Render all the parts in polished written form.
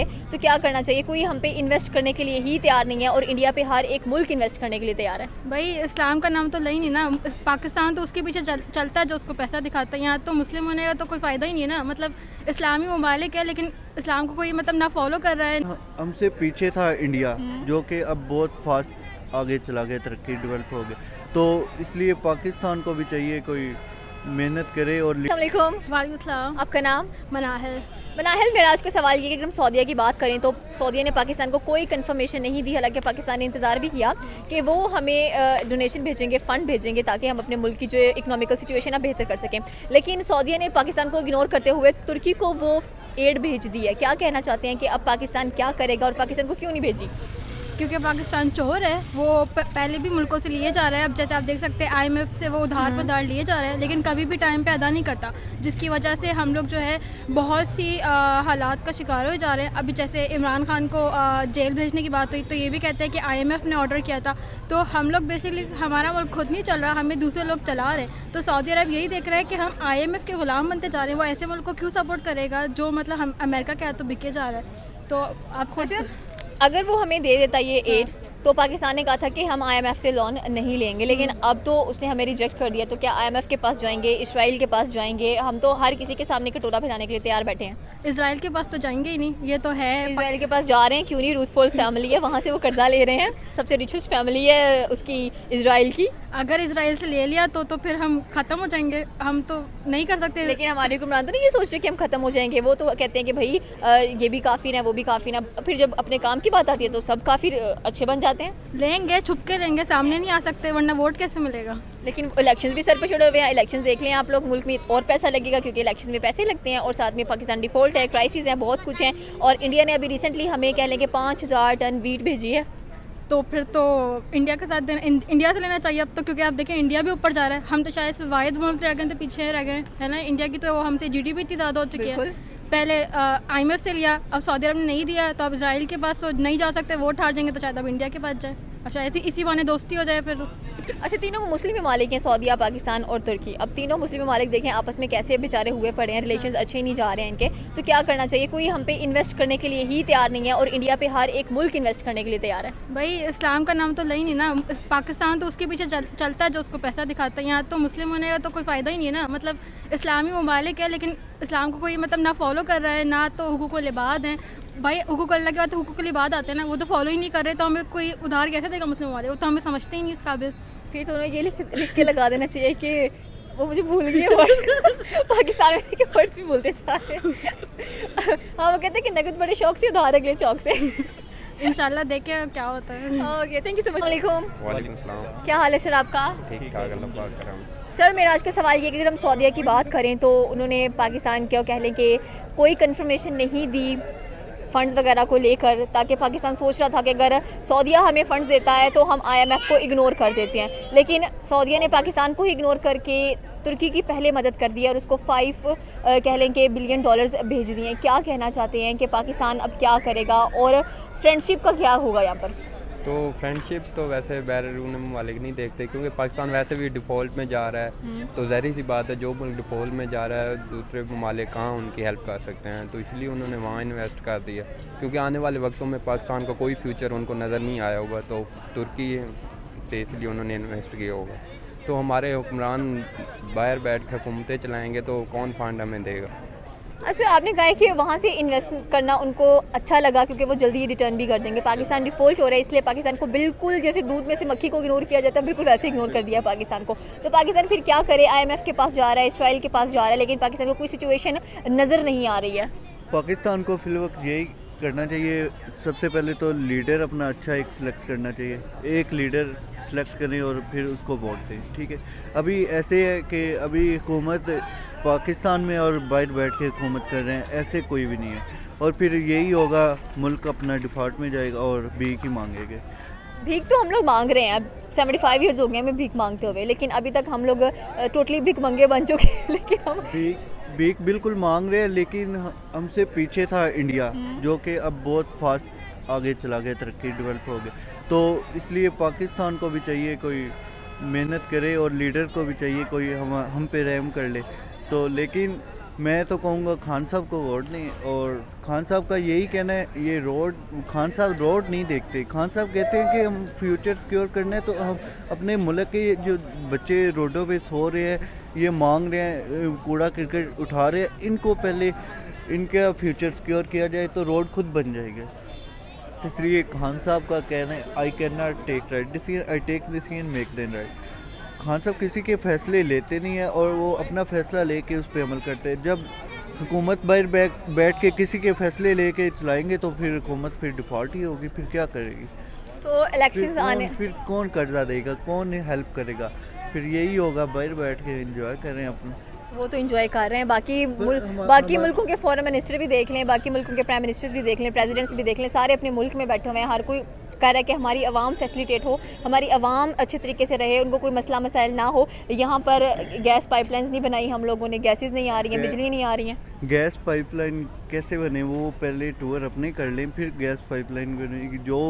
तो क्या करना चाहिए? कोई हम पे इन्वेस्ट करने के लिए ही तैयार नहीं है और इंडिया पे हर एक मुल्क इन्वेस्ट करने के लिए तैयार है। भाई इस्लाम का नाम तो ले ही नहीं ना, पाकिस्तान तो उसके पीछे चलता है जो उसको पैसा दिखाता है। यहाँ तो मुस्लिम होने का तो कोई फ़ायदा ही नहीं है ना, मतलब इस्लामी ममालिक है लेकिन इस्लाम को कोई मतलब ना फॉलो कर रहा है। हमसे पीछे था इंडिया, जो कि अब बहुत फास्ट आगे चला गया, तरक्की डेवलप हो गई, तो इसलिए पाकिस्तान को भी चाहिए कोई मेहनत करे। और अस्सलामुअलैकुम, वालेकुम सलाम। आपका नाम? मनाहिल। मनाहिल, मेरा आज का सवाल ये है कि अगर हम सऊदीया की बात करें तो सऊदीया ने पाकिस्तान को कोई कंफर्मेशन नहीं दी, हालांकि पाकिस्तान ने इंतज़ार भी किया कि वो हमें डोनेशन भेजेंगे, फ़ंड भेजेंगे ताकि हम अपने मुल्क की जो इकोनॉमिकल सिचुएशन है बेहतर कर सकें। लेकिन सऊदीया ने पाकिस्तान को इग्नोर करते हुए तुर्की को वो एड भेज दी है। क्या कहना चाहते हैं कि अब पाकिस्तान क्या करेगा और पाकिस्तान को क्यों नहीं भेजी? क्योंकि पाकिस्तान चोर है, वो पहले भी मुल्कों से लिए जा रहा है। अब जैसे आप देख सकते हैं IMF से वो उधार पर उधार लिए जा रहे हैं, लेकिन कभी भी टाइम पे अदा नहीं करता, जिसकी वजह से हम लोग जो है बहुत सी हालात का शिकार हो जा रहे हैं। अभी जैसे इमरान खान को जेल भेजने की बात हुई तो ये भी कहते हैं कि IMF ने ऑर्डर किया था। तो हम लोग बेसिकली हमारा मुल्क खुद नहीं चल रहा, हमें दूसरे लोग चला रहे हैं। तो सऊदी अरब यही देख रहा है कि हम IMF के ग़ुलाम बनते जा रहे हैं। वो ऐसे मुल्क को क्यों सपोर्ट करेगा जो मतलब हम अमेरिका के हाथों बिके जा रहा है। तो आप खुद अगर वो हमें दे देता ये एड तो पाकिस्तान ने कहा था कि हम IMF से लोन नहीं लेंगे, लेकिन अब तो उसने हमें रिजेक्ट कर दिया। तो क्या IMF के पास जाएंगे, इसराइल के पास जाएंगे? हम तो हर किसी के सामने कटोरा फैलाने के लिए तैयार बैठे हैं। इसराइल के पास तो जाएंगे ही नहीं, ये तो है। इसराइल के पास जा रहे हैं, क्यों नहीं? रूथफोल्स फैमिली है, वहाँ से वो कर्जा ले रहे हैं, सबसे रिचेस्ट फैमिली है उसकी इसराइल की। अगर इसराइल से ले लिया तो फिर हम ख़त्म हो जाएंगे, हम तो नहीं कर सकते। लेकिन हमारे हुक्मरान तो नहीं ये सोच रहे कि हम ख़त्म हो जाएंगे, वो तो कहते हैं कि भाई ये भी काफ़ी ना, वो भी काफ़ी ना। फिर जब अपने काम की बात आती है तो सब काफ़ी अच्छे बन जाते हैं। लेंगे, छुप के लेंगे, सामने नहीं आ सकते, वरना वोट कैसे मिलेगा। लेकिन इलेक्शंस भी सर पे चढ़े हुए हैं। इलेक्शंस देख लें आप लोग, मुल्क में और पैसा लगेगा क्योंकि इलेक्शंस में पैसे लगते हैं, और साथ में पाकिस्तान डिफ़ॉल्ट है, क्राइसिस है, बहुत कुछ है। और इंडिया ने अभी रिसेंटली हमें कह लें कि 5000 टन वीट भेजी है। तो फिर तो इंडिया के साथ इंडिया से लेना चाहिए अब तो, क्योंकि आप देखें इंडिया भी ऊपर जा रहा है। हम तो शायद वाहिद मुल्क रह गए थे, पीछे रह गए है ना। इंडिया की तो हमसे GDP इतनी ज़्यादा हो चुकी है। पहले IMF से लिया, अब सऊदी अरब ने नहीं दिया, तो अब इसराइल के पास तो नहीं जा सकते, वोट हार जाएंगे, तो शायद अब इंडिया के पास जाए। अब शायद इसी बहाने दोस्ती हो जाए फिर। अच्छा, तीनों मुस्लिम ममालिक हैं, सऊदीया, पाकिस्तान और तुर्की। अब तीनों मुस्लिम ममालिक देखें आपस में कैसे बेचारे हुए पड़े हैं, रिलेशंस अच्छे ही नहीं जा रहे हैं इनके। तो क्या करना चाहिए? कोई हम पे इन्वेस्ट करने के लिए ही तैयार नहीं है और इंडिया पे हर एक मुल्क इन्वेस्ट करने के लिए तैयार है। भाई इस्लाम का नाम तो ले ही नहीं ना, पाकिस्तान तो उसके पीछे चलता है जो उसको पैसा दिखाता है। यहाँ तो मुस्लिम होने का तो कोई फ़ायदा ही नहीं है ना, मतलब इस्लामी ममालिक है लेकिन इस्लाम को कोई मतलब ना फॉलो कर रहा है, ना तो हुकूकुल इबाद हैं। भाई हुकूक अल्लाह के बाद तो हुकूकुल इबाद आते हैं ना, वो तो फॉलो ही नहीं कर रहे, तो हमें कोई उधार कैसे देगा मुस्लिम वाले? वो तो हमें समझते ही नहीं इस काबिल। फिर तो उन्हें ये लिख के लगा देना चाहिए कि वो मुझे भूल गई है वर्ड पाकिस्तान में के वर्ड्स भी बोलते सारे। हाँ, वो कहते हैं कि नगद बड़े शौक से, उधार अगले चौक से। इंशाल्लाह देखे क्या होता है। Okay, thank you so much. वालेकुम सलाम। क्या हाल है सर आपका? ठीक ठाक, अल्लाह पाक करम। सर मेरा आज का सवाल ये है कि अगर हम सऊदीया की बात करें तो उन्होंने पाकिस्तान क्या कह लें कि कोई कंफर्मेशन नहीं दी फ़ंड्स वगैरह को लेकर, ताकि पाकिस्तान सोच रहा था कि अगर सऊदीया हमें फ़ंड्स देता है तो हम IMF को इग्नोर कर देते हैं। लेकिन सऊदीया ने पाकिस्तान को ही इग्नोर करके तुर्की की पहले मदद कर दी है और उसको 5 कह लें कि बिलियन डॉलर्स भेज दिए हैं। क्या कहना चाहते हैं कि पाकिस्तान अब क्या करेगा और फ्रेंडशिप का क्या होगा यहाँ पर? तो फ्रेंडशिप तो वैसे बैरून ममालिक नहीं देखते, क्योंकि पाकिस्तान वैसे भी डिफ़ॉल्ट में जा रहा है। तो ज़ाहिर सी बात है, जो मुल्क डिफ़ॉल्ट में जा रहा है दूसरे ममालिक कहाँ उनकी हेल्प कर सकते हैं, तो इसलिए उन्होंने वहाँ इन्वेस्ट कर दिया। क्योंकि आने वाले वक्तों में पाकिस्तान का कोई फ्यूचर उनको नज़र नहीं आया होगा, तो तुर्की से इसलिए उन्होंने इन्वेस्ट किया होगा। तो हमारे हुक्मरान बाहर बैठ कर हुकूमतें चलाएँगे तो कौन फंड हमें देगा? अच्छा, आपने कहा है कि वहाँ से इन्वेस्ट करना उनको अच्छा लगा क्योंकि वो जल्दी रिटर्न भी कर देंगे। पाकिस्तान डिफ़ॉल्ट हो रहा है, इसलिए पाकिस्तान को बिल्कुल जैसे दूध में से मक्खी को इग्नोर किया जाता है, बिल्कुल वैसे इग्नोर कर दिया पाकिस्तान को। तो पाकिस्तान फिर क्या करे? IMF के पास जा रहा है, इसराइल के पास जा रहा है, लेकिन पाकिस्तान को कोई सिचुएशन नज़र नहीं आ रही है। पाकिस्तान को फिलवक्त यही करना चाहिए, सबसे पहले तो लीडर अपना अच्छा एक सिलेक्ट करना चाहिए। एक लीडर सेलेक्ट करें और फिर उसको वोट दें, ठीक है। अभी ऐसे है कि अभी हुकूमत पाकिस्तान में और बाहर बैठ के हुकूमत कर रहे हैं, ऐसे कोई भी नहीं है। और फिर यही होगा, मुल्क अपना डिफ़ॉल्ट में जाएगा और भीख ही मांगेंगे। भीख तो हम लोग मांग रहे हैं, अब 75 ईयर्स हो गए हमें भीख मांगते हुए, लेकिन अभी तक हम लोग टोटली भीख मंगे बन चुके हैं। लेकिन हम भीख बिल्कुल मांग रहे हैं, लेकिन हमसे पीछे था इंडिया, जो कि अब बहुत फास्ट आगे चला गया, तरक्की डेवलप हो गया। तो इसलिए पाकिस्तान को भी चाहिए कोई मेहनत करे और लीडर को भी चाहिए कोई हम पे रहम कर ले। तो लेकिन मैं तो कहूँगा खान साहब को वोट दें। और खान साहब का यही कहना है, ये रोड, खान साहब रोड नहीं देखते। खान साहब कहते हैं कि हम फ्यूचर सिक्योर करना है तो हम अपने मुल्क के जो बच्चे रोडों पे सो रहे हैं, ये मांग रहे हैं, कूड़ा करकट उठा रहे हैं, इनको पहले इनका फ्यूचर सिक्योर किया जाए तो रोड खुद बन जाएगा। इसलिए खान साहब का कहना है, I can not take right decision, I take decision make then right. Khan साहब किसी के फैसले लेते नहीं हैं और वो अपना फैसला लेके उस पर अमल करते हैं। जब हुकूमत बाहर बैठ के किसी के फैसले लेके चलाएंगे तो फिर हुकूमत फिर डिफ़ॉल्ट ही होगी, फिर क्या करेगी? तो इलेक्शंस आने, फिर कौन कर्जा देगा, कौन हेल्प करेगा? फिर यही होगा, बाहर बैठ के एंजॉय करें अपना। वो तो एंजॉय कर रहे हैं। बाकी मुल्कों के फॉरेन मिनिस्टर भी देख लें, बाकी मुल्कों के प्राइम मिनिस्टर्स भी देख लें, प्रेसिडेंट्स भी देख लें, सारे अपने मुल्क में बैठे हुए हैं। हर कोई कह रहा है कि हमारी आवाम फैसिलिटेट हो, हमारी आवाम अच्छे तरीके से रहे, उनको कोई मसला मसाइल ना हो। यहाँ पर गैस पाइपलाइंस नहीं बनाई हम लोगों ने, गैसेस नहीं आ रही हैं, बिजली नहीं आ रही हैं। गैस पाइपलाइन कैसे बने? वो पहले टूर अपने कर लें, फिर गैस पाइपलाइन बनेगी। जो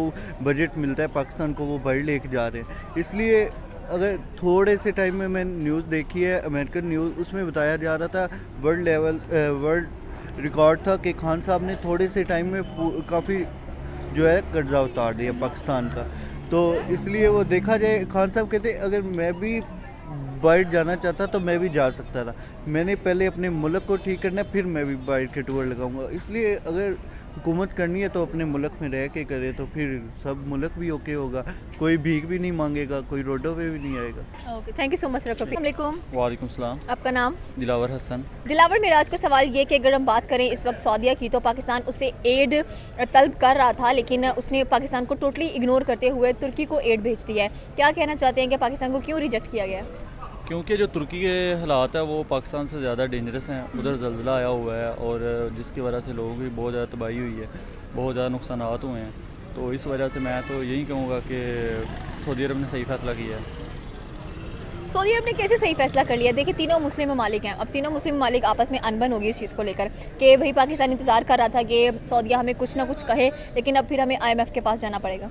बजट मिलता है पाकिस्तान को वो बाहर लेके जा रहे हैं। इसलिए अगर थोड़े से टाइम में मैंने न्यूज़ देखी है, अमेरिकन न्यूज़, उसमें बताया जा रहा था वर्ल्ड रिकॉर्ड था कि खान साहब ने थोड़े से टाइम में काफ़ी जो है कर्जा उतार दिया पाकिस्तान का। तो इसलिए वो देखा जाए, खान साहब कहते अगर मैं भी बाहर जाना चाहता तो मैं भी जा सकता था, मैंने पहले अपने मुल्क को ठीक करना है, फिर मैं भी बाहर के टूर लगाऊंगा। इसलिए अगर हुकूमत करनी है तो अपने मुल्क में रह के करे तो फिर सब मुल्क भी ओके होगा, कोई भीख भी नहीं मांगेगा, कोई रोडों पे भी नहीं आएगा। Okay, thank you so much. अस्सलामुअलैकुम। वालेकुम सलाम। आपका नाम? दिलावर हसन। दिलावर, मेरा आज का सवाल ये कि अगर हम बात करें इस वक्त सऊदीया की, तो पाकिस्तान उससे एड तलब कर रहा था, लेकिन उसने पाकिस्तान को टोटली इग्नोर करते हुए तुर्की को एड भेज दिया है। क्या कहना चाहते हैं कि पाकिस्तान को क्यों रिजेक्ट किया गया? क्योंकि जो तुर्की के हालात है वो पाकिस्तान से ज़्यादा डेंजरस हैं। उधर ज़लज़ला आया हुआ है और जिसकी वजह से लोगों की बहुत ज़्यादा तबाही हुई है, बहुत ज़्यादा नुकसान हुए हैं। तो इस वजह से मैं तो यही कहूँगा कि सऊदी अरब ने सही फैसला किया है। सऊदी अरब ने कैसे सही फैसला कर लिया? देखिए, तीनों मुस्लिम ममालिक हैं, अब तीनों मुस्लिम ममालिक आपस में अनबन होगी इस चीज़ को लेकर कि भाई पाकिस्तान इंतज़ार कर रहा था कि सऊदीया हमें कुछ ना कुछ कहे, लेकिन अब फिर हमें IMF के पास जाना पड़ेगा।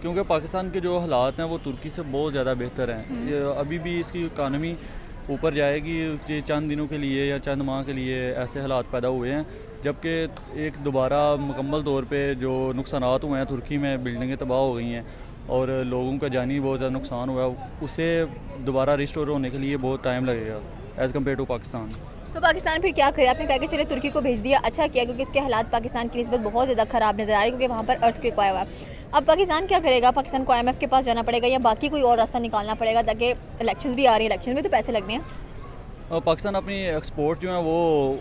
क्योंकि पाकिस्तान के जो हालात हैं वो तुर्की से बहुत ज़्यादा बेहतर हैं। ये अभी भी इसकी इकानमी ऊपर जाएगी, ये चंद दिनों के लिए या चंद माह के लिए ऐसे हालात पैदा हुए हैं, जबकि एक दोबारा मुकम्मल तौर पे जो नुकसान हुए हैं तुर्की में, बिल्डिंगें तबाह हो गई हैं और लोगों का जानी बहुत ज़्यादा नुकसान हुआ है, उसे दोबारा रिस्टोर होने के लिए बहुत टाइम लगेगा एज़ कम्पेयर टू पाकिस्तान। तो पाकिस्तान फिर क्या करे? आपने कहा कि चले तुर्की को भेज दिया, अच्छा किया, क्योंकि इसके हालात पाकिस्तान की निस्बत बहुत ज़्यादा ख़राब नज़र आ रहे हैं, क्योंकि वहाँ पर अर्थक्वेक आया हुआ है। अब पाकिस्तान क्या करेगा? पाकिस्तान को IMF के पास जाना पड़ेगा या बाकी कोई और रास्ता निकालना पड़ेगा, ताकि इलेक्शंस भी आ रही हैं, इलेक्शन में तो पैसे लगने हैं। और पाकिस्तान अपनी एक्सपोर्ट जो है वो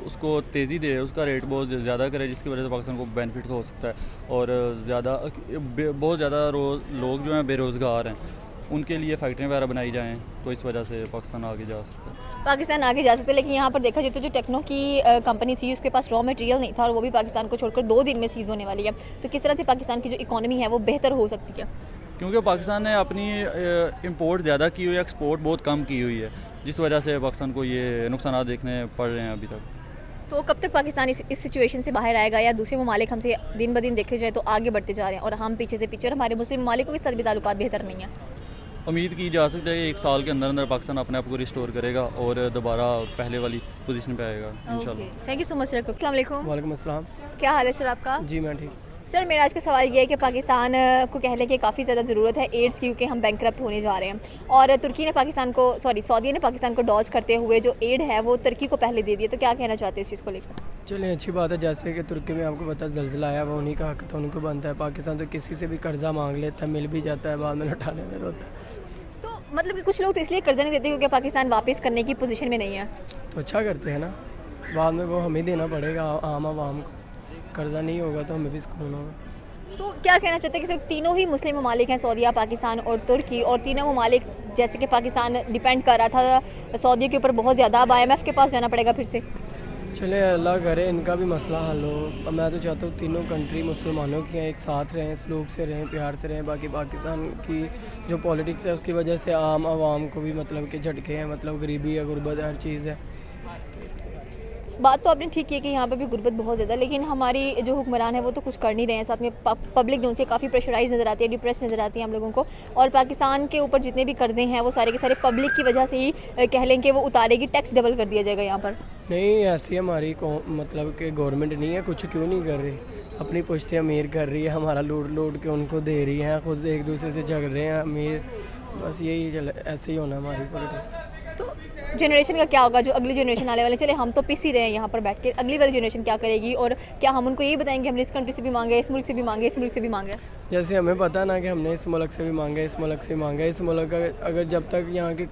उसको तेज़ी दे, उसका रेट बहुत ज़्यादा करे, जिसकी वजह से पाकिस्तान को बेनिफिट्स हो सकता है। और बहुत ज़्यादा लोग जो हैं बेरोज़गार हैं, उनके लिए फैक्ट्रियाँ वगैरह बनाई जाएँ, तो इस वजह से पाकिस्तान आगे जा सकता है। पाकिस्तान आगे जा सकते हैं, लेकिन यहाँ पर देखा जाए तो जो टेक्नो की कंपनी थी, उसके पास रॉ मटेरियल नहीं था और वो भी पाकिस्तान को छोड़कर 2 दिन में सीज़ होने वाली है। तो किस तरह से पाकिस्तान की जो इकॉनमी है वो बेहतर हो सकती है? क्योंकि पाकिस्तान ने अपनी इंपोर्ट ज़्यादा की हुई है, एक्सपोर्ट बहुत कम की हुई है, जिस वजह से पाकिस्तान को ये नुकसान देखने पड़ रहे हैं अभी तक। तो कब तक पाकिस्तान इस सिचुएशन से बाहर आएगा, या दूसरे ममालिक हमसे दिन ब दिन देखे जाए तो आगे बढ़ते जा रहे हैं और हम पीछे से पीछे, और हमारे मुस्लिम ममालिकों के साथ भी ताल्लुकात बेहतर नहीं है? उम्मीद की जा सकती है कि 1 साल के अंदर अंदर पाकिस्तान अपने आप को रिस्टोर करेगा और दोबारा पहले वाली पोजीशन पे आएगा इंशाल्लाह। Thank you so much sir. अस्सलाम वालेकुम। वालेकुम अस्सलाम। क्या हाल है सर आपका? जी मैं ठीक। सर, मेरा आज का सवाल ये है कि पाकिस्तान को कह लें कि काफ़ी ज़्यादा ज़रूरत है एड्स की, क्योंकि हम बैंकरप्ट होने जा रहे हैं और सऊदी ने पाकिस्तान को डॉज करते हुए जो एड है वो तुर्की को पहले दे दिया। तो क्या कहना चाहते हैं इस चीज़ को लेकर? चलिए अच्छी बात है, जैसे कि तुर्की में आपको पता है ज़लज़ला आया, वो उन्हीं का हक था, उनको बनता है। पाकिस्तान तो किसी से भी कर्जा मांग लेता है, मिल भी जाता है, बाद में लौटाने में रोता है। तो मतलब कि कुछ लोग तो इसलिए कर्जा नहीं देते क्योंकि पाकिस्तान वापस करने की पोजीशन में नहीं है। तो अच्छा करते हैं ना, बाद में वो हमें देना पड़ेगा आम आवाम को, कर्जा नहीं होगा तो हमें भी सुकून होगा। तो क्या कहना चाहते हैं कि सिर्फ तीनों ही मुस्लिम ममालिक हैं, सऊदीया, पाकिस्तान और तुर्की, और तीनों ममालिक जैसे कि पाकिस्तान डिपेंड कर रहा था सऊदी के ऊपर बहुत ज़्यादा, अब IMF के पास जाना पड़ेगा फिर से? चले अल्लाह करे इनका भी मसला हल हो। मैं तो चाहता हूँ तीनों कंट्री मुसलमानों की हैं, एक साथ रहें, सलूक से रहें, प्यार से रहें। बाकी पाकिस्तान की जो पॉलिटिक्स है उसकी वजह से आम आवाम को भी मतलब कि झटके हैं, मतलब गरीबी है, गुर्बत है, हर चीज़ है। बात तो आपने ठीक की है कि यहाँ पे भी गुर्बत बहुत ज़्यादा, लेकिन हमारी जो हुक्मरान है वो तो कुछ कर नहीं रहे हैं। साथ में पब्लिक जो उनसे काफ़ी प्रेशराइज नज़र आती है, डिप्रेस नज़र आती है हम लोगों को। और पाकिस्तान के ऊपर जितने भी कर्जे हैं वो सारे के सारे पब्लिक की वजह से ही कह लें कि वो उतारेगी, टैक्स डबल कर दिया जाएगा यहाँ पर। नहीं, ऐसी हमारी मतलब कि गवर्नमेंट नहीं है, कुछ क्यों नहीं कर रही, अपनी पुश्ते अमीर कर रही है, हमारा लूट के उनको दे रही है, खुद एक दूसरे से झगड़ रहे हैं अमीर। बस यही चल, ऐसे ही होना हमारी पॉलिटिक्स। तो जनरेशन का क्या होगा, जो अगली जनरेशन आने वाले, चले हम तो पिस ही रहे हैं यहाँ पर बैठ के, अगली वाली जनरेशन क्या करेगी? और क्या हम उनको यही बताएंगे हमने इस कंट्री से भी मांगे, इस मुल्क से भी मांगे, इस मुल्क से भी मांगे? जैसे हमें पता ना कि हमने इस मुल्क से भी मांगा, इस मुल्क से भी मांगा, इस मुल्क अगर जब तक यहाँ की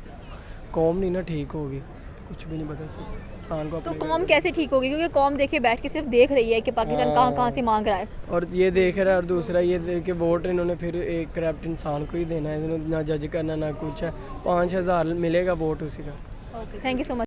कौम नहीं ना ठीक होगी, कुछ भी नहीं बदल सकता इंसान को। तो कौम कैसे ठीक होगी? क्योंकि कौम देखिए बैठ के सिर्फ देख रही है कि पाकिस्तान कहाँ से मांग रहा है, और ये देख रहा है, और दूसरा ये देख के वोट इन्होंने फिर एक करप्ट इंसान को ही देना है, इन्होंने ना जज करना ना कुछ है। 5,000 मिलेगा वोट उसी का। Thank you so much.